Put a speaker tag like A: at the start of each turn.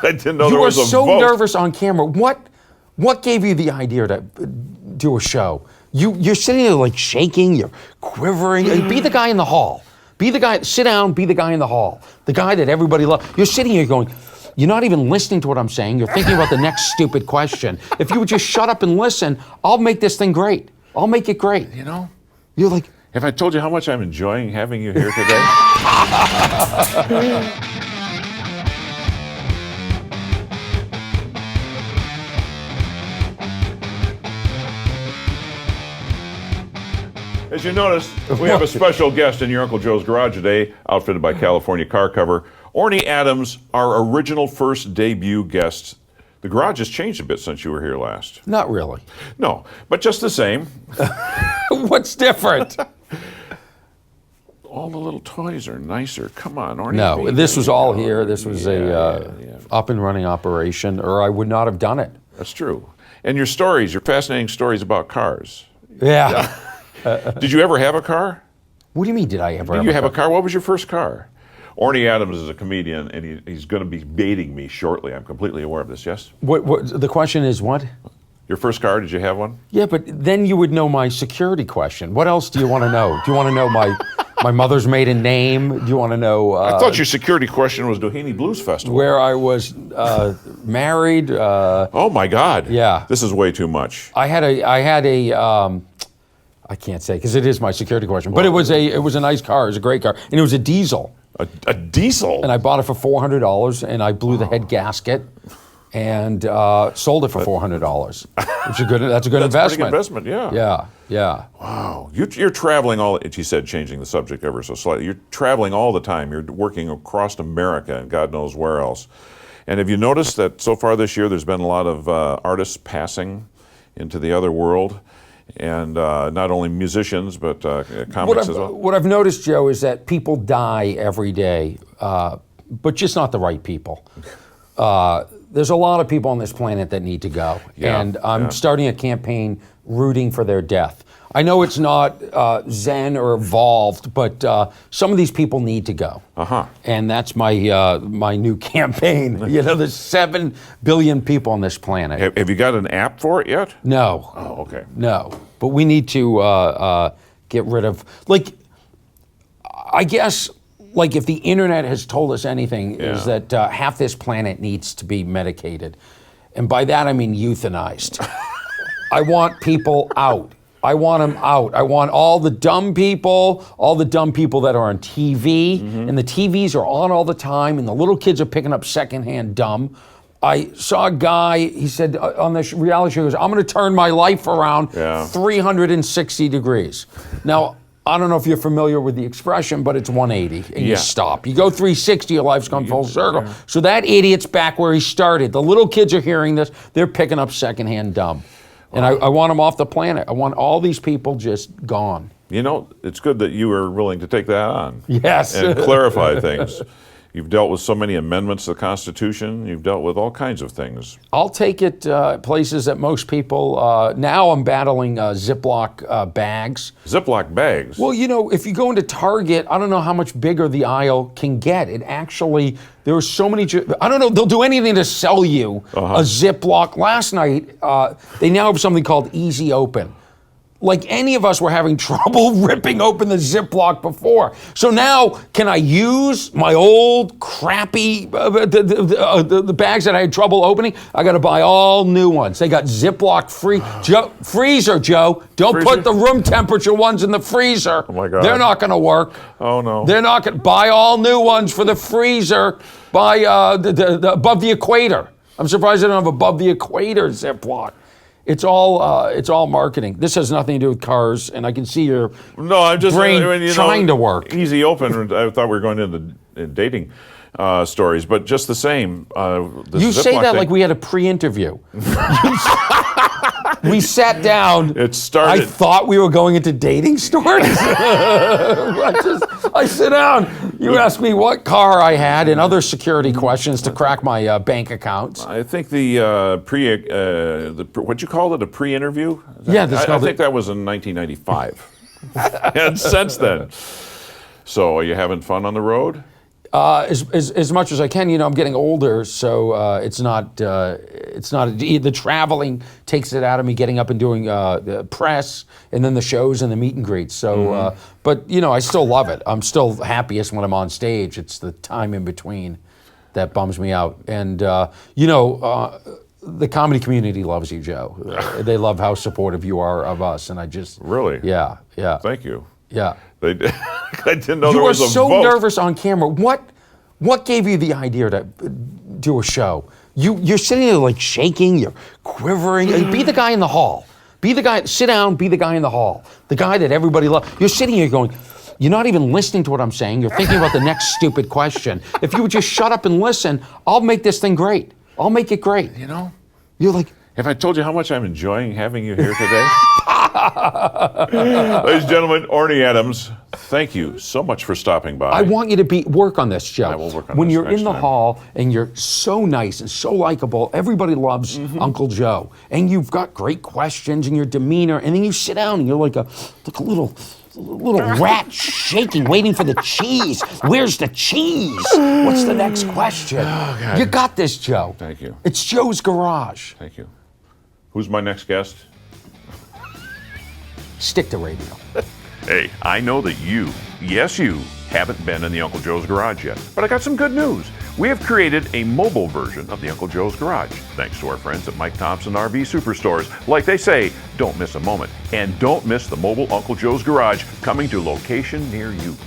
A: I didn't know
B: You
A: there
B: were
A: was a
B: so
A: vote.
B: nervous on camera. What gave you the idea to do a show? You're sitting there like shaking, you're quivering. Be the guy in the hall. Be the guy, sit down, be the guy in the hall. The guy that everybody loves. You're sitting here going, you're not even listening to what I'm saying. You're thinking about the next stupid question. If you would just shut up and listen, I'll make this thing great. I'll make it great.
A: You know?
B: You're like,
A: Have I told you how much I'm enjoying having you here today? As you notice, we have a special guest in your Uncle Joe's Garage today, outfitted by California Car Cover. Orny Adams, our original first debut guest. The garage has changed a bit since you were here last.
B: not really.
A: No, but just the same.
B: What's different?
A: All the little toys are nicer. Come on, Orny.
B: No, this was all here. This was
A: Yeah.
B: up and running operation, or I would not have done it.
A: That's true. And your stories, your fascinating stories about cars.
B: Yeah.
A: Did you ever have a car?
B: What do you mean? Did I ever?
A: Did you have a car? What was your first car? Orny Adams is a comedian, and he's going to be baiting me shortly. I'm completely aware of this, yes?
B: What the question is what?
A: Your first car, did you have one?
B: Yeah, but then you would know my security question. What else do you want to know? Do you want to know my mother's maiden name? Do you want to know
A: I thought your security question was Doheny Blues Festival.
B: where I was married?
A: Oh my God.
B: Yeah.
A: This is way too much.
B: I had a I can't say because it is my security question, but it was a nice car. It was a great car, and it was a diesel.
A: A diesel?
B: And I bought it for $400, and I blew the head gasket, and sold it for $400. That's a good
A: That's
B: investment.
A: a pretty good investment, yeah.
B: Yeah.
A: Wow. You're traveling all, she said, changing the subject ever so slightly. You're traveling all the time. You're working across America and God knows where else. And have you noticed that so far this year there's been a lot of artists passing into the other world? And not only musicians, but comics as well.
B: What I've noticed, Joe, is that people die every day, but just not the right people. There's a lot of people on this planet that need to go, and I'm starting a campaign rooting for their death. I know it's not Zen or evolved, but some of these people need to go. And that's my my new campaign. You know, there's 7 billion people on this planet.
A: Have you got an app for it yet?
B: No.
A: Oh, okay.
B: No. But we need to get rid of, like, I guess, like if the internet has told us anything, is that half this planet needs to be medicated. And by that I mean euthanized. I want people out. I want them out. I want all the dumb people that are on TV, and the TVs are on all the time, and the little kids are picking up secondhand dumb. I saw a guy, he said on the reality show, he goes, I'm going to turn my life around 360 degrees. Now, I don't know if you're familiar with the expression, but it's 180, and you stop. You go 360, your life's gone full circle. So that idiot's back where he started. The little kids are hearing this. They're picking up secondhand dumb. And I want them off the planet. I want all these people just gone.
A: You know, it's good that you are willing to take that on.
B: Yes.
A: And clarify things. You've dealt with so many amendments to the Constitution. You've dealt with all kinds of things.
B: I'll take it places that most people, now I'm battling Ziploc bags.
A: Ziploc bags?
B: Well, you know, if you go into Target, I don't know how much bigger the aisle can get. It actually, there are so many, I don't know, they'll do anything to sell you a Ziploc. Last night, they now have something called Easy Open. Like any of us were having trouble ripping open the Ziploc before. So now, can I use my old crappy, the bags that I had trouble opening? I got to buy all new ones. They got Ziploc free. Freezer, Joe. Don't put the room temperature ones in the freezer.
A: Oh my God.
B: They're not going to work.
A: Oh no.
B: They're not going to, buy all new ones for the freezer. Buy the above the equator. I'm surprised they don't have above the equator Ziploc. It's all marketing. This has nothing to do with cars, and I can see your brain trying to work.
A: Easy Open, I thought we were going into dating stories, but just the same.
B: You say that like we had a pre-interview. We sat down.
A: It started.
B: I thought we were going into dating stories. I sit down. You ask me what car I had and other security questions to crack my bank accounts.
A: I think the what you call it, a pre-interview?
B: Yeah,
A: I think that was in 1995. And since then. So are you having fun on the road?
B: As much as I can. I'm getting older, so it's not the traveling takes it out of me. Getting up and doing the press, and then the shows and the meet and greets. So, but I still love it. I'm still happiest when I'm on stage. It's the time in between that bums me out. And the comedy community loves you, Joe. They love how supportive you are of us, and I just
A: Really?
B: yeah.
A: Thank you.
B: Yeah.
A: I didn't know
B: You
A: there
B: were
A: was a
B: so
A: vote.
B: nervous on camera. What gave you the idea to do a show? You're sitting there like shaking, you're quivering. Be the guy in the hall. Be the guy. Sit down. Be the guy in the hall. The guy that everybody loves. You're sitting here going. You're not even listening to what I'm saying. You're thinking about the next stupid question. If you would just shut up and listen, I'll make this thing great. I'll make it great. You're like.
A: Have I told you how much I'm enjoying having you here today? Ladies and gentlemen, Orny Adams, thank you so much for stopping by.
B: I want you to work on this, Joe.
A: I will work on
B: when
A: this
B: you're
A: next
B: in the
A: time.
B: hall and you're so nice and so likable, everybody loves Uncle Joe. And you've got great questions and your demeanor, and then you sit down and you're like a little rat shaking, waiting for the cheese. Where's the cheese? What's the next question?
A: God.
B: You got this, Joe.
A: Thank you.
B: It's Joe's Garage.
A: Thank you. Who's my next guest?
B: Stick to radio.
A: Hey, I know that yes you, haven't been in the Uncle Joe's Garage yet, but I got some good news. We have created a mobile version of the Uncle Joe's Garage, thanks to our friends at Mike Thompson RV Superstores. Like they say, don't miss a moment, and don't miss the mobile Uncle Joe's Garage coming to location near you.